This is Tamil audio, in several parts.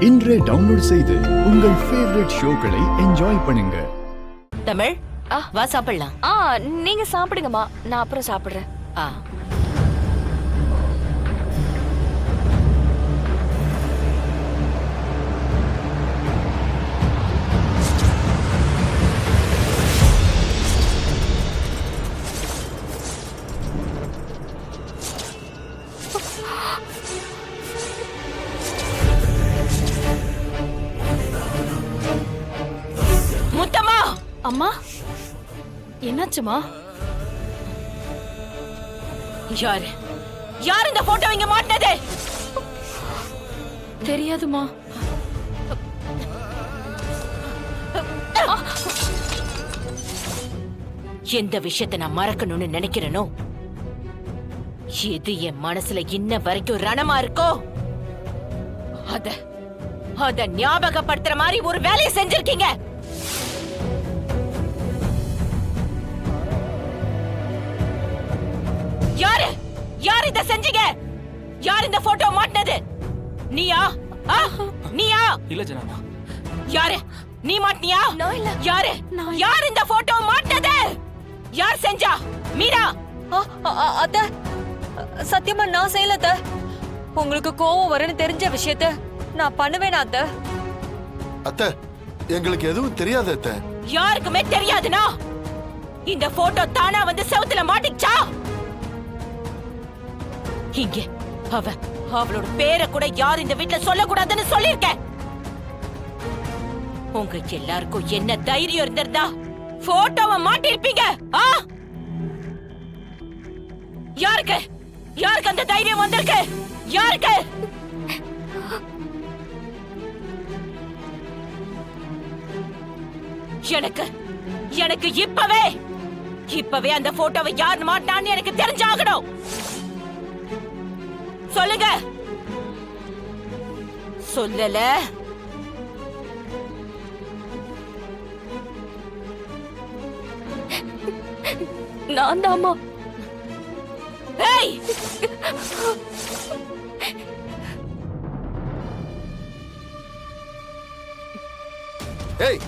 இன்றே டவுன்லோட் செய்து உங்கள் ஃபேவரட் ஷோக்களை என்ஜாய் பண்ணுங்க. தமிழ் வா சாப்பிடலாம். நீங்க சாப்பிடுங்கம்மா, நான் அப்புறம் சாப்பிடுறேன். முத்தம்மா! அம்மா, என்னாச்சுமா? யார் இந்த போட்டோ இங்க மாட்டினது? தெரியாதுமா. எந்த விஷயத்தை நான் மறக்கணும்னு நினைக்கிறேனோ, எது என் மனசுல இன்ன வரைக்கும் ரணமா இருக்கோ அத ஞாபகப்படுத்துற மாதிரி ஒரு வேலையை செஞ்சிருக்கீங்க. யார் இத செஞ்சீங்க? யார் இந்த போட்டோ மாட்டினது? நீயா? நீயா? இல்ல ஜனாமா. யாரு? நீ மாட்டினியா? நான் இல்ல. யார் இந்த போட்டோ மாட்டினது? யார் செஞ்சா? மீரா? அத்த, சத்தியமா நான் செய்யல அத்த. உங்களுக்கு கோவம் வரும்னு தெரிஞ்ச விஷயத்த நான் பண்ணுவேனா அத்த? அத்த, எங்களுக்கு எதுவும் தெரியாது அத்த. யாருக்குமே தெரியாதுனா இந்த போட்டோ தானா வந்து செவுத்துல மாட்டிச்சா? இங்க அவளோட பேரை கூட யார் இந்த வீட்ல சொல்லக்கூடாதுன்னு சொல்லிருக்கேன். உங்க எல்லாருக்கும் என்ன தைரியம் இருந்திருந்தா போட்டோவை மாட்டிருப்பீங்க. யாருக்கு அந்த தைரியம் வந்திருக்கு? யாருக்கு? எனக்கு இப்பவே அந்த போட்டோவை யார் மாட்டான்னு எனக்கு தெரிஞ்சாகணும். சொல்லுங்க. சொல்லல நான் தாமா. ஏய்,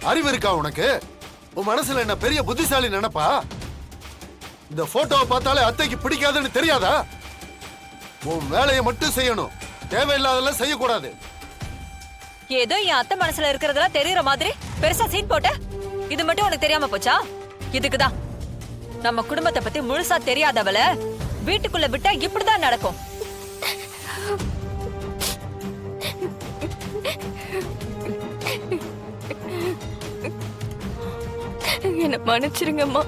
அறிவு இருக்கா உனக்கு? உன் மனசுல என்ன பெரிய புத்திசாலி நினைப்பா? இந்த போட்டோவை பார்த்தாலே அத்தைக்கு பிடிக்காதுன்னு தெரியாதா? உன் வேலையை மட்டும் செய்யணும், தேவையில்லாதெல்லாம் செய்யக்கூடாது. ஏதோ என் அத்தை மனசுல இருக்கிறதெல்லாம் தெரியற மாதிரி பெருசா சீன் போட்ட. இது மட்டும் உனக்கு தெரியாம போச்சா? இதுக்குதான் நம்ம குடும்பத்தை பத்தி முழுசா தெரியாதவள வீட்டுக்குள்ள விட்டா இப்படிதான் நடக்கும். என்ன மன்னிச்சிருங்கம்மா.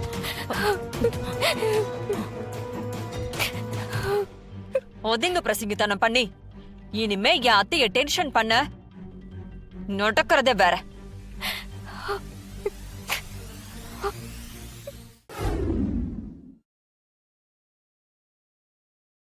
ஒதுங்க பிரசங்கித்தனம் பண்ணி இனிமே என் அத்தைய டென்ஷன் பண்ண நடக்கிறதே வேற.